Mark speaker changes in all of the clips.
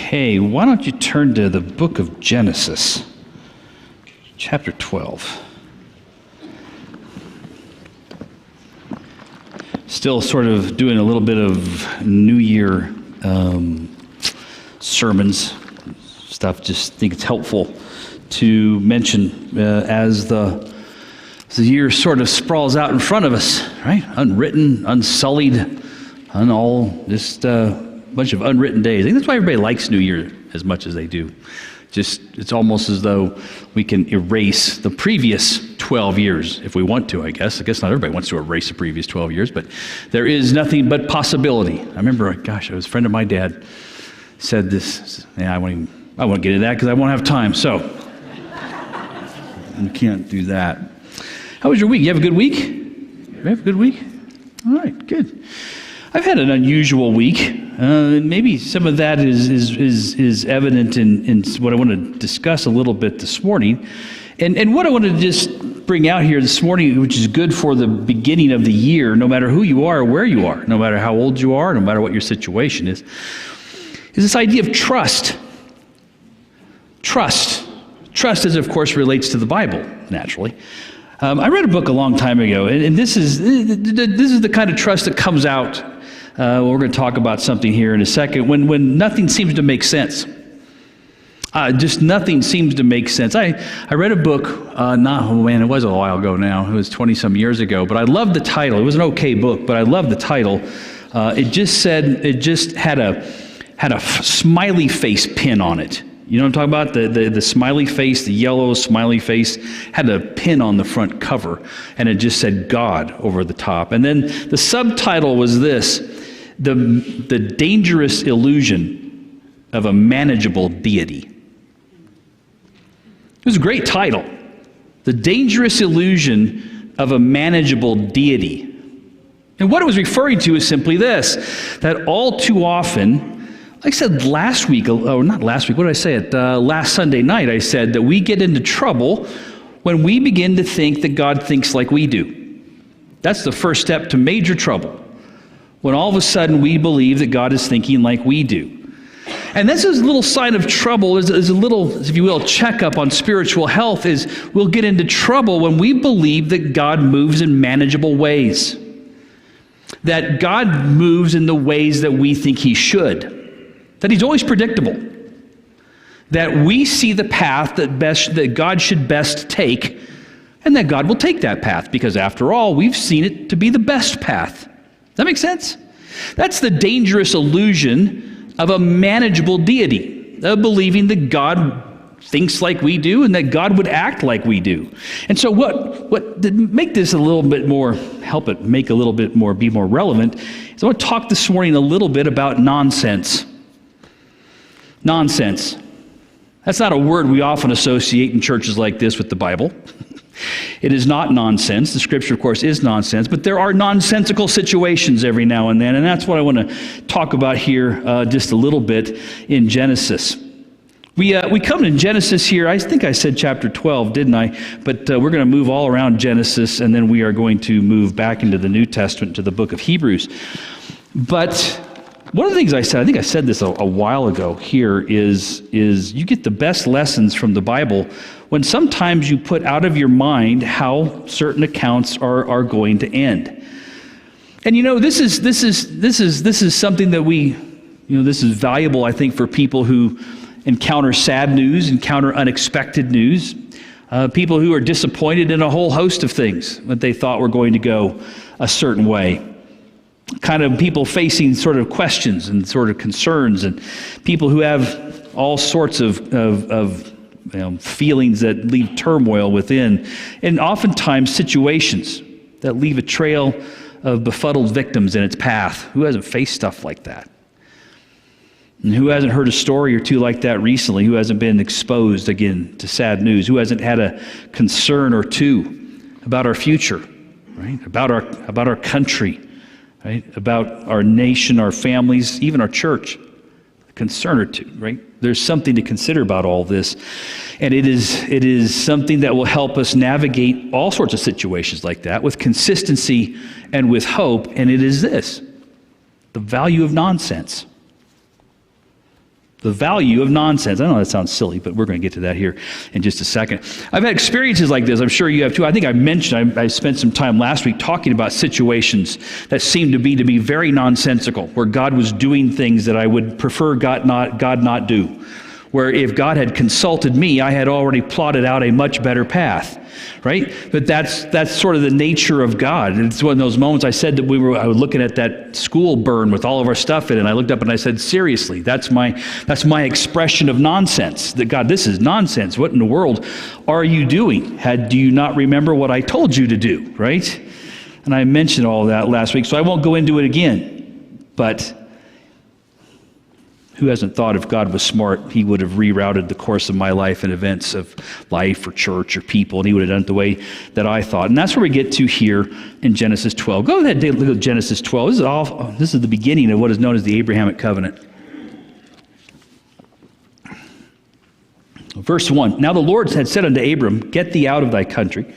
Speaker 1: Okay, why don't you turn to the book of Genesis, chapter 12. Still sort of doing a little bit of New Year sermons, stuff. Just think it's helpful to mention as the year sort of sprawls out in front of us, right? Unwritten, unsullied, just a bunch of unwritten days. I think that's why everybody likes New Year as much as they do. Just, it's almost as though we can erase the previous 12 years if we want to, I guess. I guess not everybody wants to erase the previous 12 years, but there is nothing but possibility. I remember, it was a friend of my dad said this. Yeah, I won't get into that because I won't have time, so you can't do that. How was your week? You have a good week? You have a good week? All right, good. I've had an unusual week. Maybe some of that is evident in what I want to discuss a little bit this morning. And what I want to just bring out here this morning, which is good for the beginning of the year, no matter who you are or where you are, no matter how old you are, no matter what your situation is this idea of trust. Trust. Trust, as of course, relates to the Bible, naturally. I read a book a long time ago, and this is the kind of trust that comes out. We're going to talk about something here in a second. When nothing seems to make sense, just nothing seems to make sense. I read a book. It was a while ago now. It was 20-some years ago. But I loved the title. It was an okay book, but I loved the title. It just had a smiley face pin on it. You know what I'm talking about? The smiley face, the yellow smiley face, had a pin on the front cover, and it just said God over the top. And then the subtitle was this: the dangerous illusion of a manageable deity. It was a great title. The dangerous illusion of a manageable deity. And what it was referring to is simply this: that all too often, like I said last week, not last week, what did I say? Last Sunday night, I said that we get into trouble when we begin to think that God thinks like we do. That's the first step to major trouble. When all of a sudden we believe that God is thinking like we do. And this is a little sign of trouble, is a little, if you will, checkup on spiritual health, is we'll get into trouble when we believe that God moves in manageable ways. That God moves in the ways that we think He should. That He's always predictable. That we see the path that God should best take, and that God will take that path, because after all, we've seen it to be the best path. Does that make sense? That's the dangerous illusion of a manageable deity, of believing that God thinks like we do and that God would act like we do. And so what to make this a little bit more, help it make a little bit more, be more relevant, is I want to talk this morning a little bit about nonsense. Nonsense. That's not a word we often associate in churches like this with the Bible. It is not nonsense. The Scripture, of course, is nonsense, but there are nonsensical situations every now and then, and that's what I want to talk about here just a little bit in Genesis. We come to Genesis here. I think I said chapter 12, didn't I? But we're going to move all around Genesis, and then we are going to move back into the New Testament to the book of Hebrews. But one of the things I think I said this a while ago here, is you get the best lessons from the Bible when sometimes you put out of your mind how certain accounts are going to end. And this is something that this is valuable, I think, for people who encounter sad news, encounter unexpected news, people who are disappointed in a whole host of things that they thought were going to go a certain way. Kind of people facing sort of questions and sort of concerns, and people who have all sorts of feelings that leave turmoil within, and oftentimes situations that leave a trail of befuddled victims in its path. Who hasn't faced stuff like that? And who hasn't heard a story or two like that recently? Who hasn't been exposed again to sad news? Who hasn't had a concern or two about our future, right? About our country, right? About our nation, our families, even our church. A concern or two, right? There's something to consider about all this. And it is something that will help us navigate all sorts of situations like that with consistency and with hope. And it is this: the value of nonsense. The value of nonsense. I know that sounds silly, but we're going to get to that here in just a second. I've had experiences like this. I'm sure you have too. I think I mentioned, I spent some time last week talking about situations that seemed to be very nonsensical, where God was doing things that I would prefer God not do. Where if God had consulted me, I had already plotted out a much better path, right? But that's sort of the nature of God. And it's one of those moments I said that I was looking at that school burn with all of our stuff in it, and I looked up and I said, seriously, that's my expression of nonsense. That God, this is nonsense. What in the world are you doing? Do you not remember what I told you to do, right? And I mentioned all of that last week, so I won't go into it again. But who hasn't thought if God was smart, he would have rerouted the course of my life and events of life or church or people, and he would have done it the way that I thought. And that's where we get to here in Genesis 12. Go ahead and look at Genesis 12. This is the beginning of what is known as the Abrahamic Covenant. Verse 1, Now the Lord had said unto Abram, Get thee out of thy country,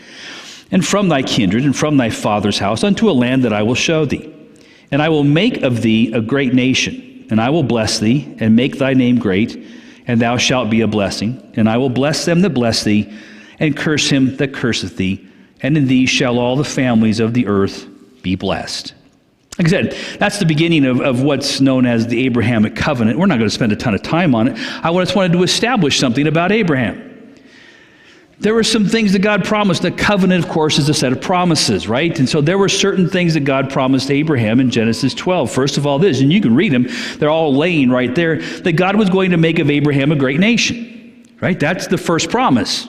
Speaker 1: and from thy kindred, and from thy father's house, unto a land that I will show thee. And I will make of thee a great nation. And I will bless thee, and make thy name great, and thou shalt be a blessing. And I will bless them that bless thee, and curse him that curseth thee. And in thee shall all the families of the earth be blessed. Like I said, that's the beginning of what's known as the Abrahamic Covenant. We're not going to spend a ton of time on it. I just wanted to establish something about Abraham. There were some things that God promised. The covenant, of course, is a set of promises, right? And so there were certain things that God promised Abraham in Genesis 12. First of all, this, and you can read them, they're all laying right there, that God was going to make of Abraham a great nation, right? That's the first promise.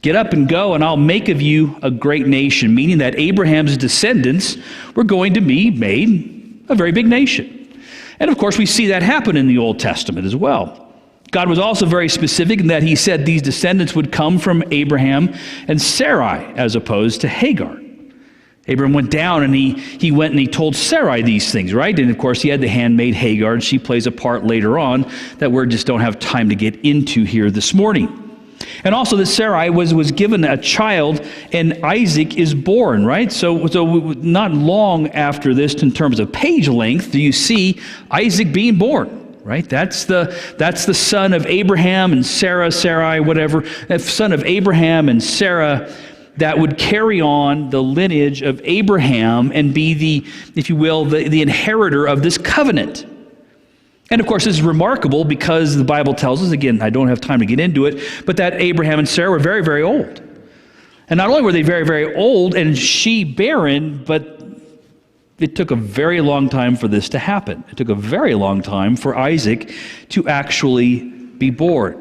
Speaker 1: Get up and go, and I'll make of you a great nation, meaning that Abraham's descendants were going to be made a very big nation. And of course, we see that happen in the Old Testament as well. God was also very specific in that he said these descendants would come from Abraham and Sarai as opposed to Hagar. Abraham went down and he went and he told Sarai these things, right? And of course he had the handmaid Hagar, and she plays a part later on that we just don't have time to get into here this morning. And also that Sarai was given a child, and Isaac is born, right? So not long after this, in terms of page length, do you see Isaac being born? Right? That's the son of Abraham and Sarai, whatever. That son of Abraham and Sarah that would carry on the lineage of Abraham and be the, if you will, the inheritor of this covenant. And of course, this is remarkable because the Bible tells us, again, I don't have time to get into it, but that Abraham and Sarah were very, very old. And not only were they very, very old and she barren, but it took a very long time for this to happen. It took a very long time for Isaac to actually be born.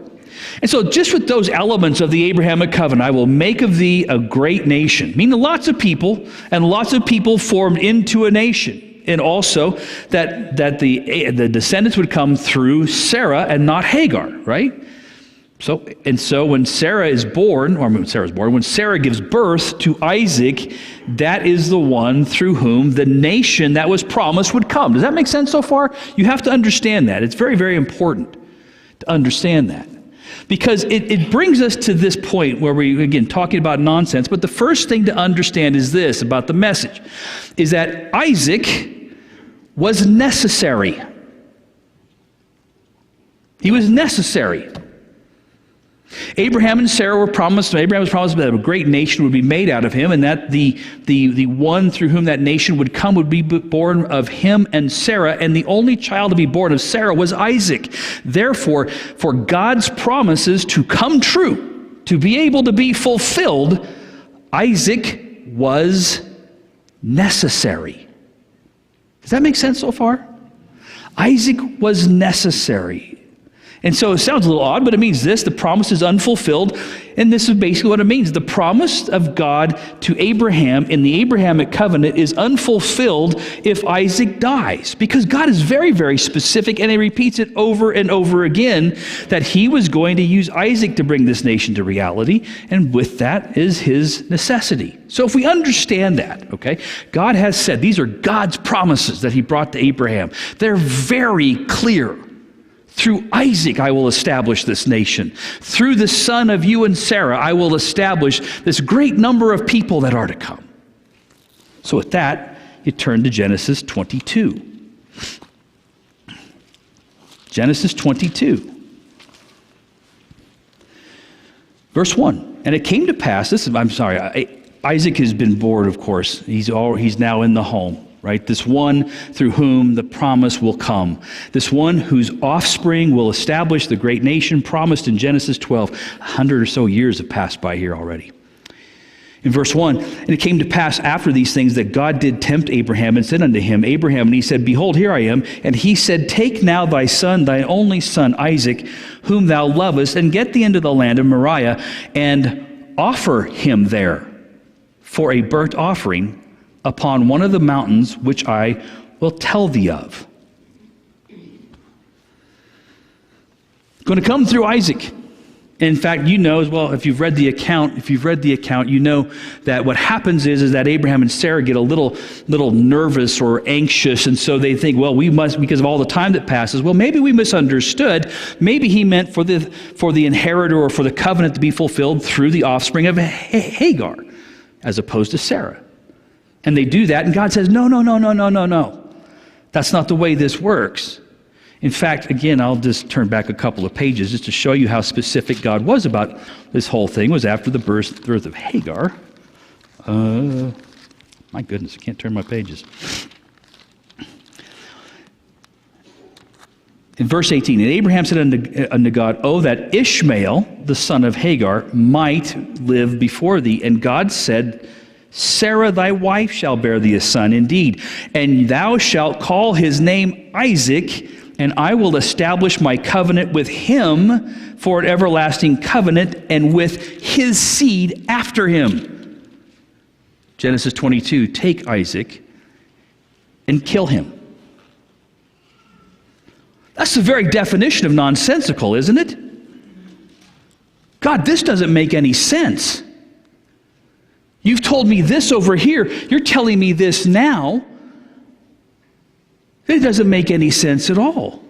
Speaker 1: And so just with those elements of the Abrahamic covenant, I will make of thee a great nation, meaning lots of people, and lots of people formed into a nation. And also that the descendants would come through Sarah and not Hagar, right? So when Sarah is born, or when Sarah gives birth to Isaac, that is the one through whom the nation that was promised would come. Does that make sense so far? You have to understand that. It's very, very important to understand that. Because it brings us to this point where we, again, talking about nonsense, but the first thing to understand is this about the message, is that Isaac was necessary. He was necessary. Abraham and Sarah were promised, Abraham was promised that a great nation would be made out of him, and that the one through whom that nation would come would be born of him and Sarah, and the only child to be born of Sarah was Isaac. Therefore, for God's promises to come true, to be able to be fulfilled, Isaac was necessary. Does that make sense so far? Isaac was necessary. And so it sounds a little odd, but it means this: the promise is unfulfilled, and this is basically what it means. The promise of God to Abraham in the Abrahamic covenant is unfulfilled if Isaac dies, because God is very, very specific, and he repeats it over and over again that he was going to use Isaac to bring this nation to reality, and with that is his necessity. So if we understand that, okay, God has said these are God's promises that he brought to Abraham. They're very clear. Through Isaac I will establish this nation. Through the son of you and Sarah I will establish this great number of people that are to come. So with that, you turn to Genesis 22. Genesis 22. Verse 1. And it came to pass, Isaac has been bored, of course. He's now in the home, right? This one through whom the promise will come. This one whose offspring will establish the great nation promised in Genesis 12. 100 or so years have passed by here already. In verse 1, and it came to pass after these things that God did tempt Abraham and said unto him, Abraham, and he said, Behold, here I am. And he said, Take now thy son, thy only son, Isaac, whom thou lovest, and get thee into the land of Moriah, and offer him there for a burnt offering upon one of the mountains which I will tell thee of. Going to come through Isaac. In fact, you know as well, if you've read the account, you know that what happens is that Abraham and Sarah get a little nervous or anxious, and so they think, well, we must, because of all the time that passes, well, maybe we misunderstood. Maybe he meant for the inheritor or for the covenant to be fulfilled through the offspring of Hagar, as opposed to Sarah. And they do that, and God says, no. That's not the way this works. In fact, again, I'll just turn back a couple of pages just to show you how specific God was about this whole thing. It was after the birth of Hagar. My goodness, I can't turn my pages. In verse 18, and Abraham said unto God, Oh, that Ishmael, the son of Hagar, might live before thee. And God said, Sarah thy wife shall bear thee a son indeed, and thou shalt call his name Isaac, and I will establish my covenant with him for an everlasting covenant, and with his seed after him. Genesis 22, take Isaac and kill him. That's the very definition of nonsensical, isn't it? God, this doesn't make any sense. You've told me this over here. You're telling me this now. It doesn't make any sense at all.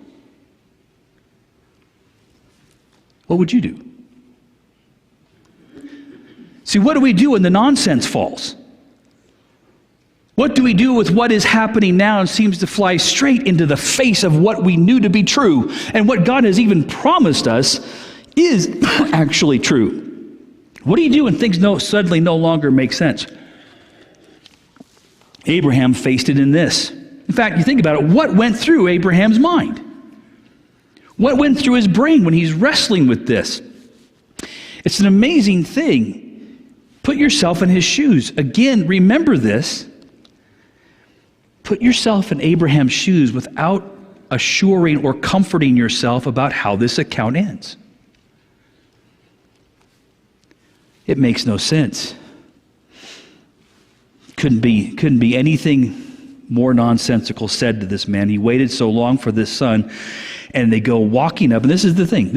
Speaker 1: What would you do? See, what do we do when the nonsense falls? What do we do with what is happening now and seems to fly straight into the face of what we knew to be true, and what God has even promised us is actually true? What do you do when things suddenly no longer make sense? Abraham faced it in this. In fact, you think about it, what went through Abraham's mind? What went through his brain when he's wrestling with this? It's an amazing thing. Put yourself in his shoes. Again, remember this. Put yourself in Abraham's shoes without assuring or comforting yourself about how this account ends. It makes no sense. Couldn't be anything more nonsensical said to this man. He waited so long for this son, and they go walking up. And this is the thing.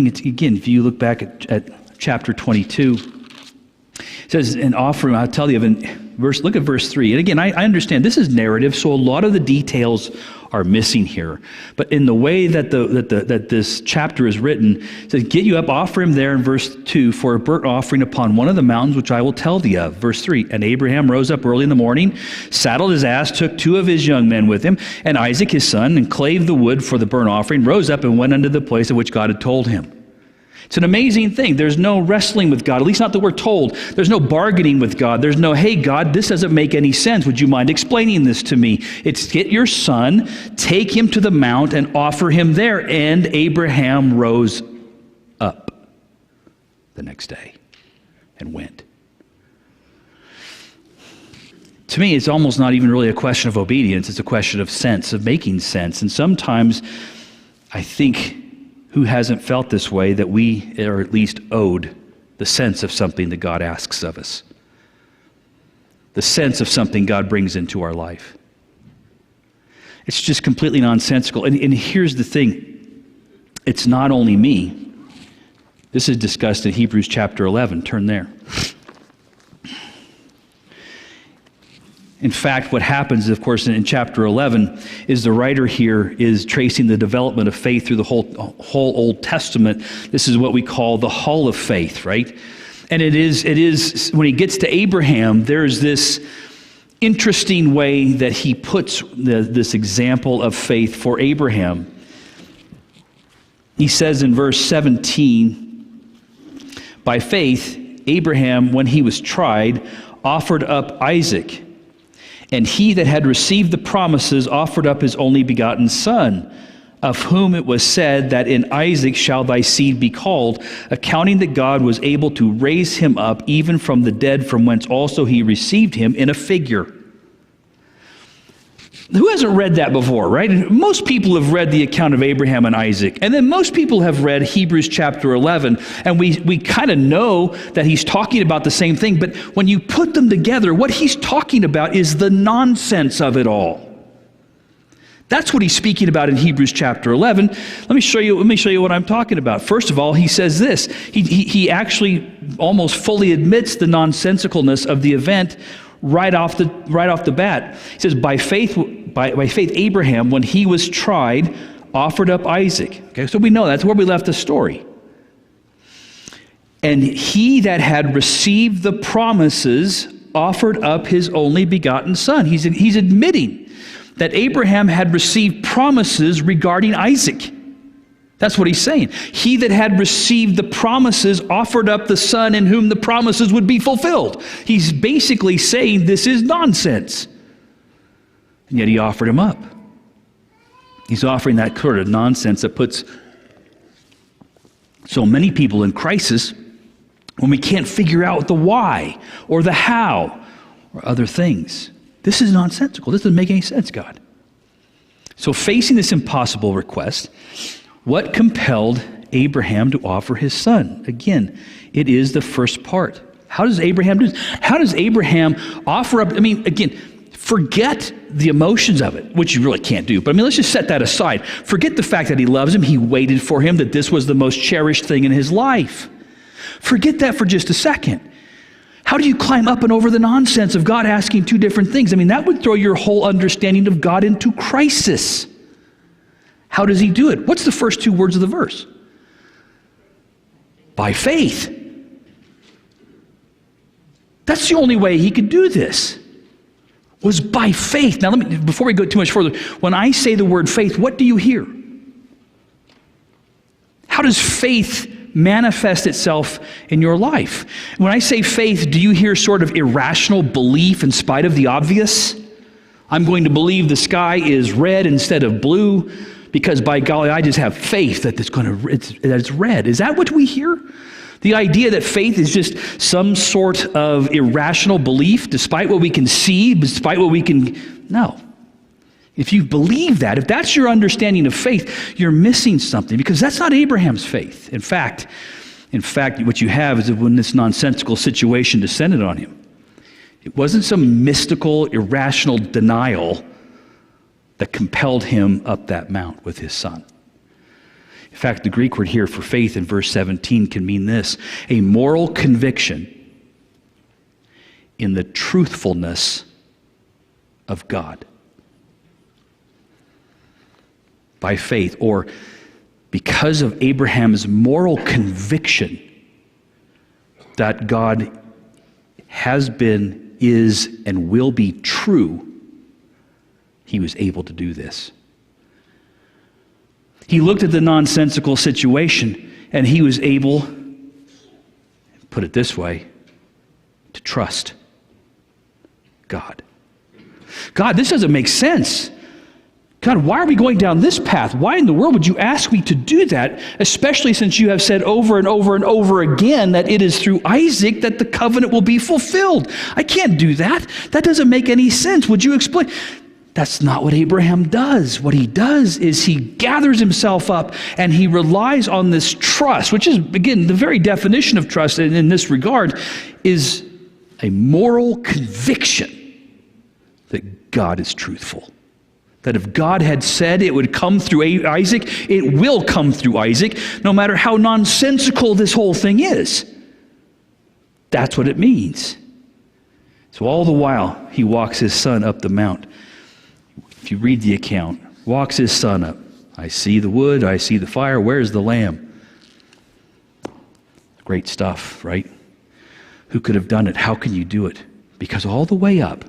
Speaker 1: It's, again, if you look back at chapter 22, it says, and offer him, I'll tell you, look at verse 3. And again, I understand this is narrative, so a lot of the details are missing here. But in the way that that this chapter is written, it says, get you up, offer him there in verse 2 for a burnt offering upon one of the mountains which I will tell thee of. Verse 3, and Abraham rose up early in the morning, saddled his ass, took 2 of his young men with him, and Isaac his son, and clave the wood for the burnt offering, rose up and went unto the place of which God had told him. It's an amazing thing. There's no wrestling with God, at least not that we're told. There's no bargaining with God. There's no, hey, God, this doesn't make any sense. Would you mind explaining this to me? It's get your son, take him to the mount, and offer him there. And Abraham rose up the next day and went. To me, it's almost not even really a question of obedience. It's a question of sense, of making sense. And sometimes I think, who hasn't felt this way, that we are at least owed the sense of something that God asks of us, the sense of something God brings into our life? It's just completely nonsensical. And here's the thing. It's not only me. This is discussed in Hebrews chapter 11. Turn there. In fact, what happens, of course, in chapter 11 is the writer here is tracing the development of faith through the whole Old Testament. This is what we call the Hall of Faith, right? And it is when he gets to Abraham, there's this interesting way that he puts this example of faith for Abraham. He says in verse 17, by faith, Abraham, when he was tried, offered up Isaac. And he that had received the promises offered up his only begotten son, of whom it was said that in Isaac shall thy seed be called, accounting that God was able to raise him up even from the dead, from whence also he received him in a figure. Who hasn't read that before, right? Most people have read the account of Abraham and Isaac. And then most people have read Hebrews chapter 11. And we kind of know that he's talking about the same thing. But when you put them together, what he's talking about is the nonsense of it all. That's what he's speaking about in Hebrews chapter 11. Let me show you what I'm talking about. First of all, he says this. He actually almost fully admits the nonsensicalness of the event right off the bat. He says, by faith, Abraham, when he was tried, offered up Isaac. Okay, so we know that's where we left the story. And he that had received the promises offered up his only begotten son. He's admitting that Abraham had received promises regarding Isaac. That's what he's saying. He that had received the promises offered up the son in whom the promises would be fulfilled. He's basically saying this is nonsense. And yet he offered him up. He's offering that sort of nonsense that puts so many people in crisis when we can't figure out the why or the how or other things. This is nonsensical. This doesn't make any sense, God. So facing this impossible request, what compelled Abraham to offer his son? Again, it is the first part. How does Abraham do this? How does Abraham offer up? Again, forget the emotions of it, which you really can't do. But let's just set that aside. Forget the fact that he loves him. He waited for him, that this was the most cherished thing in his life. Forget that for just a second. How do you climb up and over the nonsense of God asking two different things? That would throw your whole understanding of God into crisis. How does he do it? What's the first two words of the verse? By faith. That's the only way he could do this, was by faith. Now, before we go too much further, when I say the word faith, what do you hear? How does faith manifest itself in your life? When I say faith, do you hear sort of irrational belief in spite of the obvious? I'm going to believe the sky is red instead of blue because, by golly, I just have faith that it's red. Is that what we hear? The idea that faith is just some sort of irrational belief despite what we can see, despite what we can... No. If you believe that, if that's your understanding of faith, you're missing something, because that's not Abraham's faith. In fact, what you have is when this nonsensical situation descended on him, it wasn't some mystical, irrational denial that compelled him up that mount with his son. In fact, the Greek word here for faith in verse 17 can mean this: a moral conviction in the truthfulness of God. By faith, or because of Abraham's moral conviction that God has been, is, and will be true, he was able to do this. He looked at the nonsensical situation and he was able, put it this way, to trust God. God, this doesn't make sense. God, why are we going down this path? Why in the world would you ask me to do that, especially since you have said over and over and over again that it is through Isaac that the covenant will be fulfilled? I can't do that. That doesn't make any sense. Would you explain? That's not what Abraham does. What he does is he gathers himself up and he relies on this trust, which is, again, the very definition of trust in this regard is a moral conviction that God is truthful. That if God had said it would come through Isaac, it will come through Isaac, no matter how nonsensical this whole thing is. That's what it means. So all the while, he walks his son up the mount. If you read the account, walks his son up. I see the wood, I see the fire, where's the lamb? Great stuff, right? Who could have done it? How can you do it? Because all the way up,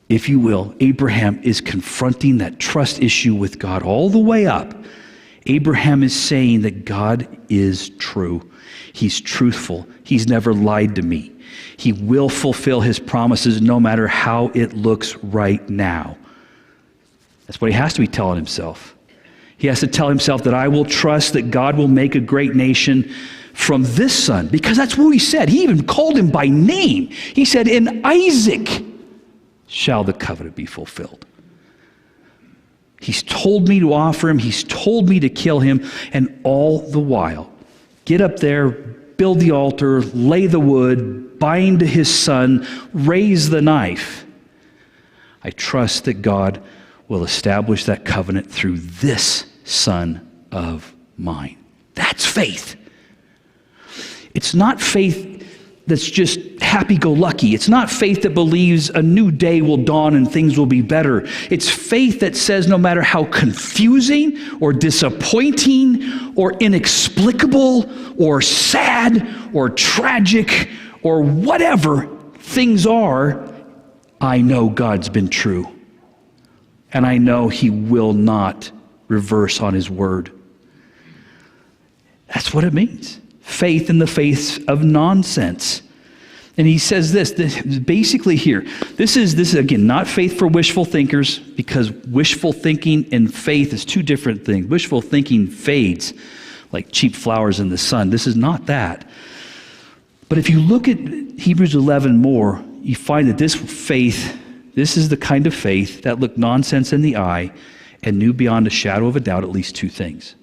Speaker 1: if you will, Abraham is confronting that trust issue with God all the way up. Abraham is saying that God is true. He's truthful. He's never lied to me. He will fulfill his promises no matter how it looks right now. That's what he has to be telling himself. He has to tell himself that I will trust that God will make a great nation from this son, because that's what he said. He even called him by name. He said, in Isaac shall the covenant be fulfilled. He's told me to offer him. He's told me to kill him. And all the while, get up there, build the altar, lay the wood, bind his son, raise the knife. I trust that God will establish that covenant through this son of mine. That's faith. It's not faith that's just happy-go-lucky. It's not faith that believes a new day will dawn and things will be better. It's faith that says no matter how confusing or disappointing or inexplicable or sad or tragic or whatever things are, I know God's been true. And I know he will not reverse on his word. That's what it means. Faith in the face of nonsense. And he says this basically here. This is again not faith for wishful thinkers, because wishful thinking and faith is two different things. Wishful thinking fades like cheap flowers in the sun. This is not that. But if you look at Hebrews 11 more, you find that this faith, this is the kind of faith that looked nonsense in the eye and knew beyond a shadow of a doubt at least two things.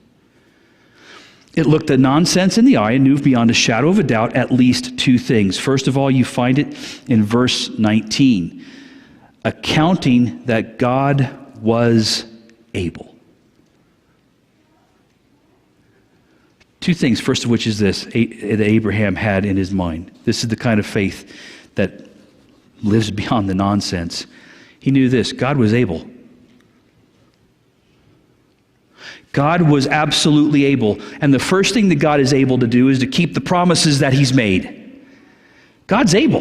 Speaker 1: It looked at nonsense in the eye and knew beyond a shadow of a doubt at least two things. First of all, you find it in verse 19, accounting that God was able. Two things, first of which is this, that Abraham had in his mind. This is the kind of faith that lives beyond the nonsense. He knew this, God was able. God was absolutely able. And the first thing that God is able to do is to keep the promises that he's made. God's able.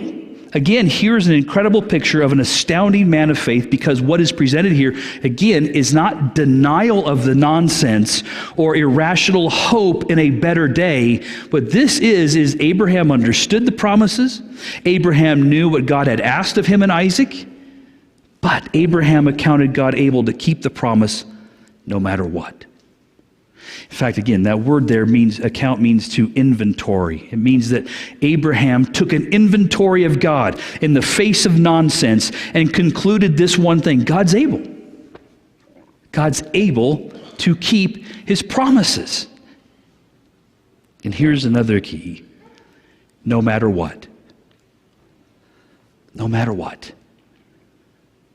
Speaker 1: Again, here's an incredible picture of an astounding man of faith, because what is presented here, again, is not denial of the nonsense or irrational hope in a better day, but this is Abraham understood the promises. Abraham knew what God had asked of him in Isaac, but Abraham accounted God able to keep the promise no matter what. In fact, again, that word there means to inventory. It means that Abraham took an inventory of God in the face of nonsense and concluded this one thing: God's able. God's able to keep his promises. And here's another key: no matter what. No matter what.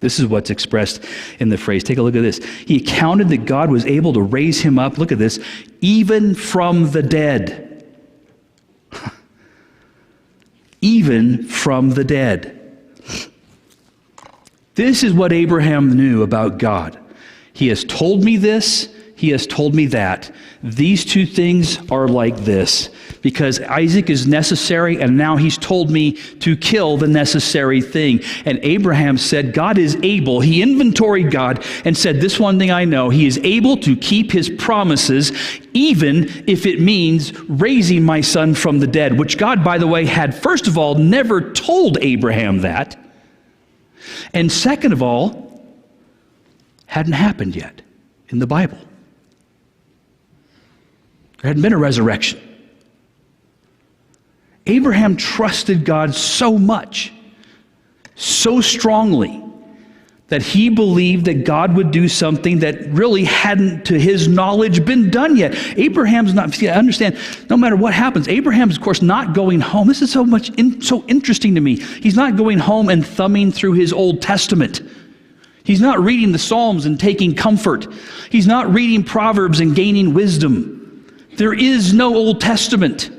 Speaker 1: This is what's expressed in the phrase. Take a look at this. He accounted that God was able to raise him up, look at this, even from the dead. Even from the dead. This is what Abraham knew about God. He has told me this, he has told me that. These two things are like this, because Isaac is necessary, and now he's told me to kill the necessary thing. And Abraham said, God is able. He inventoried God and said, this one thing I know, he is able to keep his promises, even if it means raising my son from the dead, which God, by the way, had, first of all, never told Abraham that, and second of all, hadn't happened yet in the Bible. There hadn't been a resurrection. Abraham trusted God so much, so strongly, that he believed that God would do something that really hadn't, to his knowledge, been done yet. Abraham's not, see, I understand, no matter what happens, Abraham's, of course, not going home. This is so interesting to me. He's not going home and thumbing through his Old Testament. He's not reading the Psalms and taking comfort. He's not reading Proverbs and gaining wisdom. There is no Old Testament.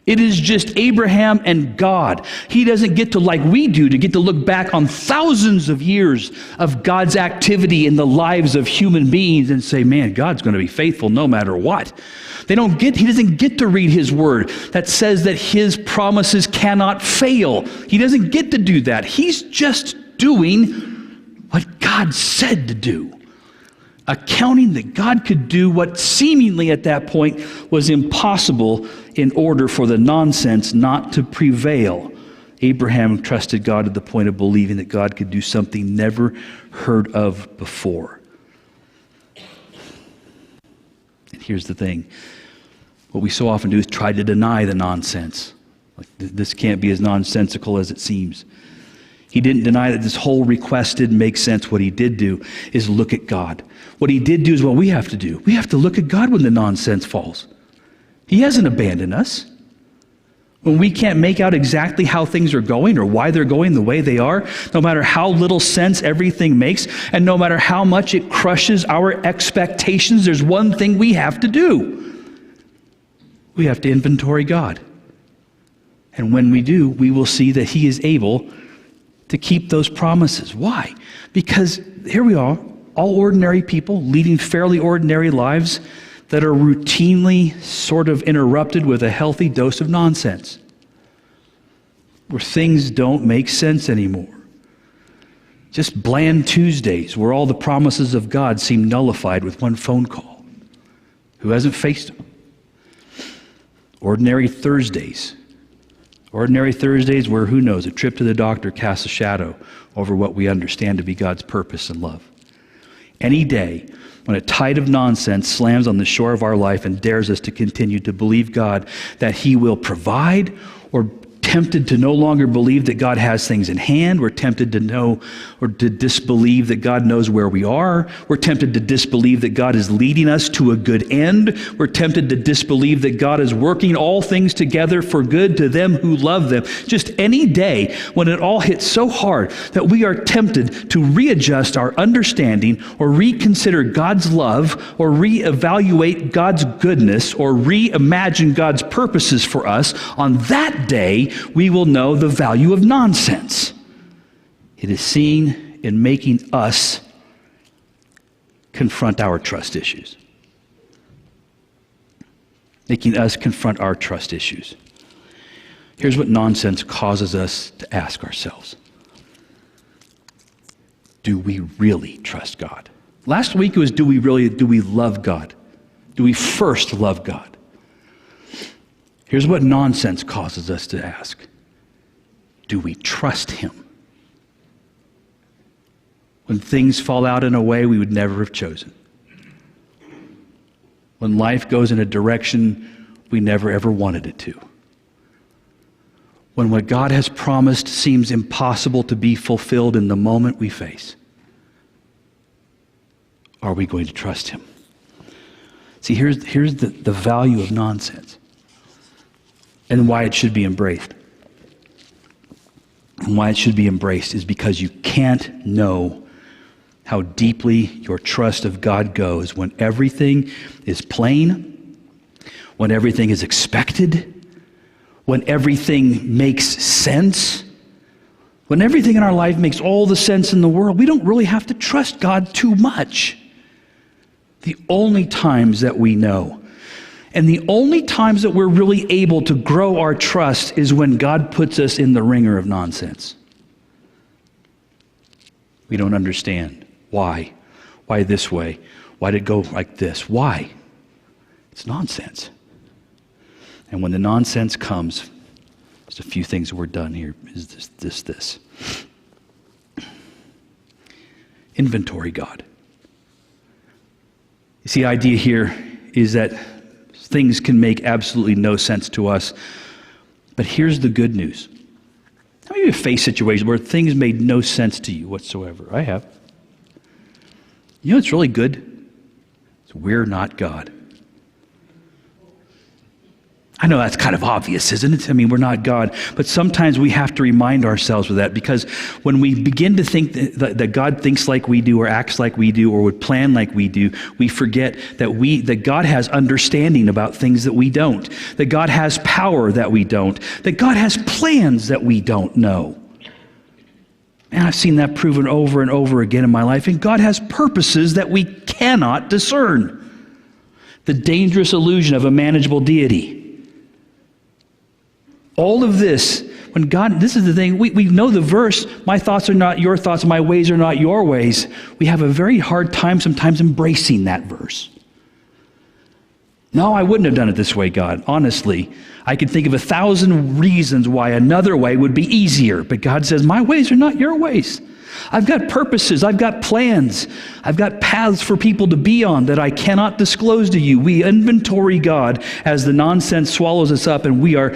Speaker 1: It is just Abraham and God. He doesn't get to, like we do, to get to look back on thousands of years of God's activity in the lives of human beings and say, man, God's going to be faithful no matter what. He doesn't get to read his word that says that his promises cannot fail. He doesn't get to do that. He's just doing what God said to do. accounting that God could do what seemingly at that point was impossible in order for the nonsense not to prevail. Abraham trusted God to the point of believing that God could do something never heard of before. And here's the thing. What we so often do is try to deny the nonsense. Like, this can't be as nonsensical as it seems. He didn't deny that this whole request didn't make sense. What he did do is look at God. What he did do is what we have to do. We have to look at God when the nonsense falls. He hasn't abandoned us. When we can't make out exactly how things are going or why they're going the way they are, no matter how little sense everything makes, and no matter how much it crushes our expectations, there's one thing we have to do. We have to inventory God. And when we do, we will see that he is able to keep those promises. Why? Because here we are, all ordinary people leading fairly ordinary lives that are routinely sort of interrupted with a healthy dose of nonsense, where things don't make sense anymore. Just bland Tuesdays where all the promises of God seem nullified with one phone call. Who hasn't faced them? Ordinary Thursdays. Ordinary Thursdays where, who knows, a trip to the doctor casts a shadow over what we understand to be God's purpose and love. Any day when a tide of nonsense slams on the shore of our life and dares us to continue to believe God that he will provide, or tempted to no longer believe that God has things in hand. We're tempted to know or to disbelieve that God knows where we are. We're tempted to disbelieve that God is leading us to a good end. We're tempted to disbelieve that God is working all things together for good to them who love them. Just any day when it all hits so hard that we are tempted to readjust our understanding or reconsider God's love or reevaluate God's goodness or reimagine God's purposes for us, on that day, we will know the value of nonsense. It is seen in making us confront our trust issues. Making us confront our trust issues. Here's what nonsense causes us to ask ourselves. Do we really trust God? Last week it was, do we love God? Do we first love God? Here's what nonsense causes us to ask. Do we trust him? When things fall out in a way we would never have chosen. When life goes in a direction we never ever wanted it to. When what God has promised seems impossible to be fulfilled in the moment we face. Are we going to trust him? See, here's the value of nonsense. And why it should be embraced. And why it should be embraced is because you can't know how deeply your trust of God goes when everything is plain, when everything is expected, when everything makes sense, when everything in our life makes all the sense in the world. We don't really have to trust God too much. The only times that we know, and the only times that we're really able to grow our trust, is when God puts us in the ringer of nonsense. We don't understand. Why? Why this way? Why did it go like this? Why? It's nonsense. And when the nonsense comes, there's a few things that we're done here. Is this. Inventory God. You see, the idea here is that things can make absolutely no sense to us. But here's the good news. How many of you have faced situations where things made no sense to you whatsoever? I have. You know what's really good? It's we're not God. I know that's kind of obvious, isn't it? I mean, we're not God. But sometimes we have to remind ourselves of that, because when we begin to think that God thinks like we do or acts like we do or would plan like we do, we forget that God has understanding about things that we don't, that God has power that we don't, that God has plans that we don't know. And I've seen that proven over and over again in my life. And God has purposes that we cannot discern. The dangerous illusion of a manageable deity. All of this, when God, this is the thing, we know the verse, my thoughts are not your thoughts, my ways are not your ways. We have a very hard time sometimes embracing that verse. No, I wouldn't have done it this way, God. Honestly, I could think of 1,000 reasons why another way would be easier. But God says, my ways are not your ways. I've got purposes. I've got plans. I've got paths for people to be on that I cannot disclose to you. We inventory God as the nonsense swallows us up. And we are,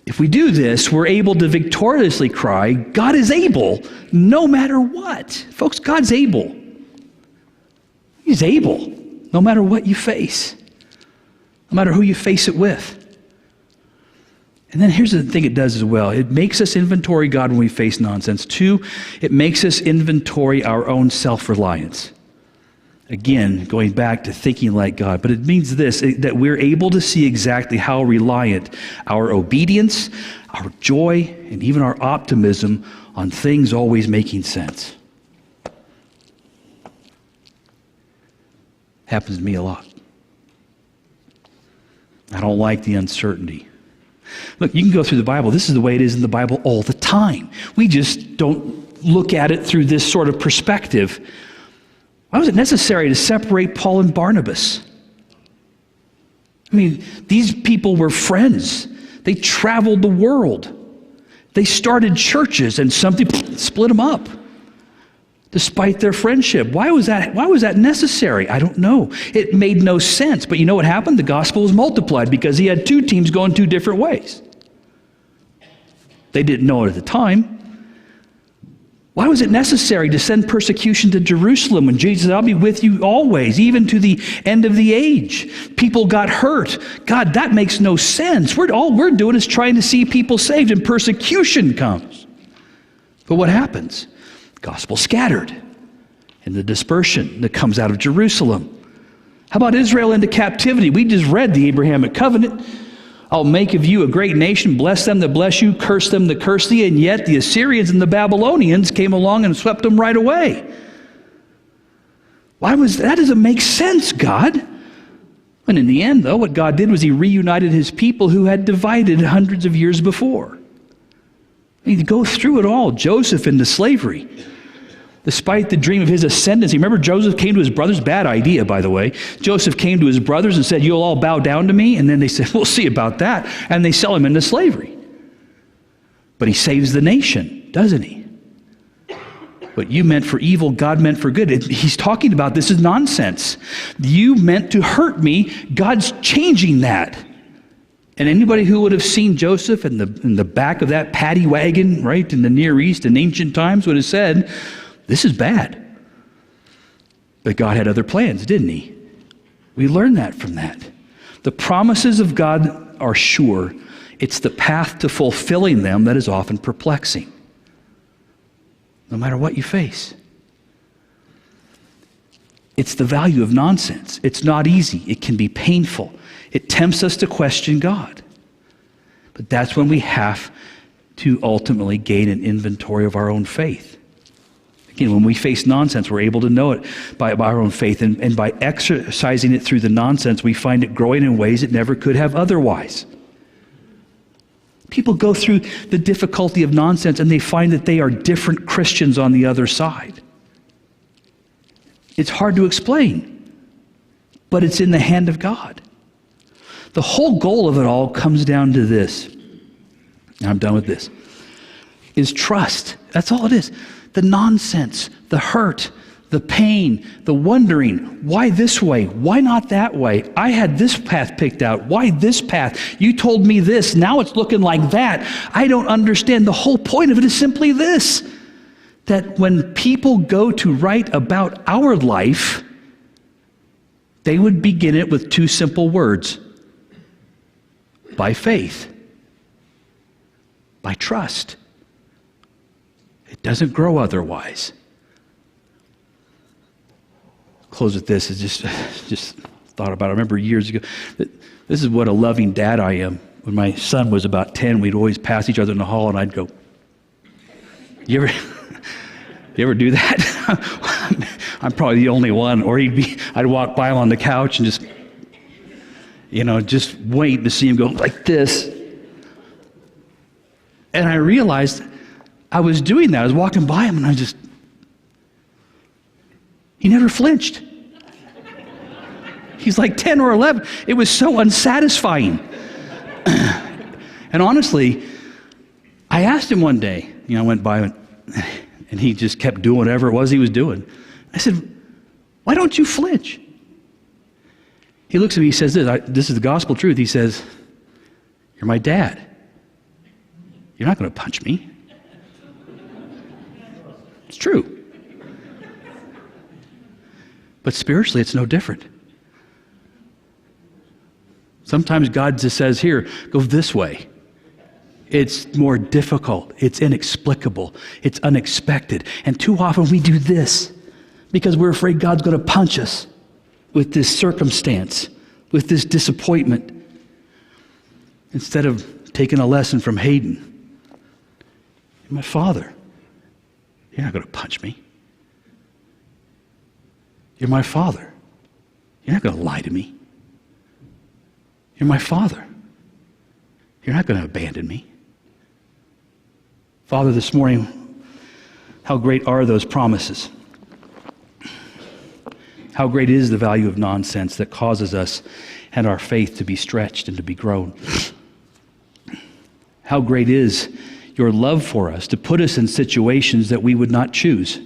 Speaker 1: if we do this, we're able to victoriously cry, God is able, no matter what. Folks, God's able. He's able, no matter what you face. No matter who you face it with. And then here's the thing it does as well. It makes us inventory God when we face nonsense. 2, it makes us inventory our own self-reliance. Again, going back to thinking like God. But it means this, that we're able to see exactly how reliant our obedience, our joy, and even our optimism on things always making sense. Happens to me a lot. I don't like the uncertainty. Look, you can go through the Bible. This is the way it is in the Bible all the time. We just don't look at it through this sort of perspective. Why was it necessary to separate Paul and Barnabas? I mean, these people were friends. They traveled the world. They started churches, and something split them up. Despite their friendship. Why was that necessary? I don't know. It made no sense. But you know what happened? The gospel was multiplied because he had 2 teams going 2 different ways. They didn't know it at the time. Why was it necessary to send persecution to Jerusalem when Jesus said, I'll be with you always, even to the end of the age? People got hurt. God, that makes no sense. All we're doing is trying to see people saved, and persecution comes. But what happens? Gospel scattered and the dispersion that comes out of Jerusalem. How about Israel into captivity? We just read the Abrahamic Covenant. I'll make of you a great nation, bless them that bless you, curse them that curse thee, and yet the Assyrians and the Babylonians came along and swept them right away. That doesn't make sense, God. And in the end, though, what God did was he reunited his people who had divided hundreds of years before. You go through it all. Joseph into slavery. Despite the dream of his ascendancy. Remember, Joseph came to his brothers? Bad idea, by the way. Joseph came to his brothers and said, you'll all bow down to me? And then they said, we'll see about that. And they sell him into slavery. But he saves the nation, doesn't he? What you meant for evil, God meant for good. He's talking about this is nonsense. You meant to hurt me. God's changing that. And anybody who would have seen Joseph in the back of that paddy wagon, right, in the Near East in ancient times would have said, this is bad. But God had other plans, didn't he? We learn that from that. The promises of God are sure. It's the path to fulfilling them that is often perplexing. No matter what you face. It's the value of nonsense. It's not easy. It can be painful. It tempts us to question God. But that's when we have to ultimately gain an inventory of our own faith. Again, when we face nonsense, we're able to know it by our own faith. And by exercising it through the nonsense, we find it growing in ways it never could have otherwise. People go through the difficulty of nonsense and they find that they are different Christians on the other side. It's hard to explain, but it's in the hand of God. The whole goal of it all comes down to this. And I'm done with this. Is trust. That's all it is. The nonsense, the hurt, the pain, the wondering, why this way? Why not that way? I had this path picked out. Why this path? You told me this. Now it's looking like that. I don't understand. The whole point of it is simply this, that when people go to write about our life, they would begin it with 2 simple words. By faith. By trust. It doesn't grow otherwise. Close with this. Just thought about it. I remember years ago. This is what a loving dad I am. When my son was about 10, we'd always pass each other in the hall, and I'd go, You ever do that? I'm probably the only one. Or I'd walk by him on the couch and just wait to see him go like this. And I realized I was doing that. I was walking by him, and he never flinched. He's like 10 or 11. It was so unsatisfying. And honestly, I asked him one day, I went by and he just kept doing whatever it was he was doing. I said, why don't you flinch? He looks at me, he says this is the gospel truth. He says, you're my dad. You're not going to punch me. It's true. But spiritually, it's no different. Sometimes God just says, here, go this way. It's more difficult. It's inexplicable. It's unexpected. And too often we do this because we're afraid God's going to punch us with this circumstance, with this disappointment, instead of taking a lesson from Hayden. You're my father. You're not going to punch me. You're my father. You're not going to lie to me. You're my father. You're not going to abandon me. Father, this morning, how great are those promises? How great is the value of nonsense that causes us and our faith to be stretched and to be grown? How great is your love for us to put us in situations that we would not choose,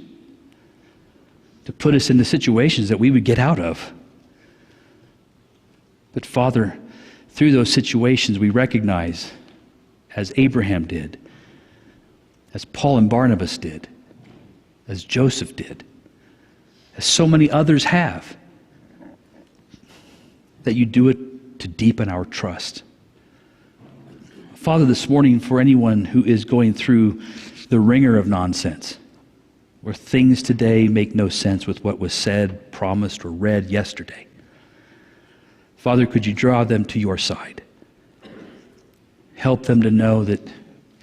Speaker 1: to put us into situations that we would get out of. But Father, through those situations we recognize, as Abraham did, as Paul and Barnabas did, as Joseph did, as so many others have, that you do it to deepen our trust. Father, this morning, for anyone who is going through the ringer of nonsense, where things today make no sense with what was said, promised, or read yesterday, Father, could you draw them to your side? Help them to know that,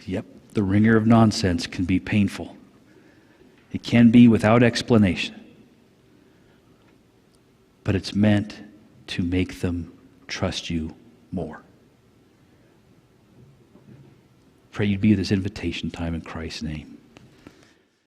Speaker 1: yep, the ringer of nonsense can be painful. It can be without explanation. But it's meant to make them trust you more. Pray you'd be at this invitation time in Christ's name.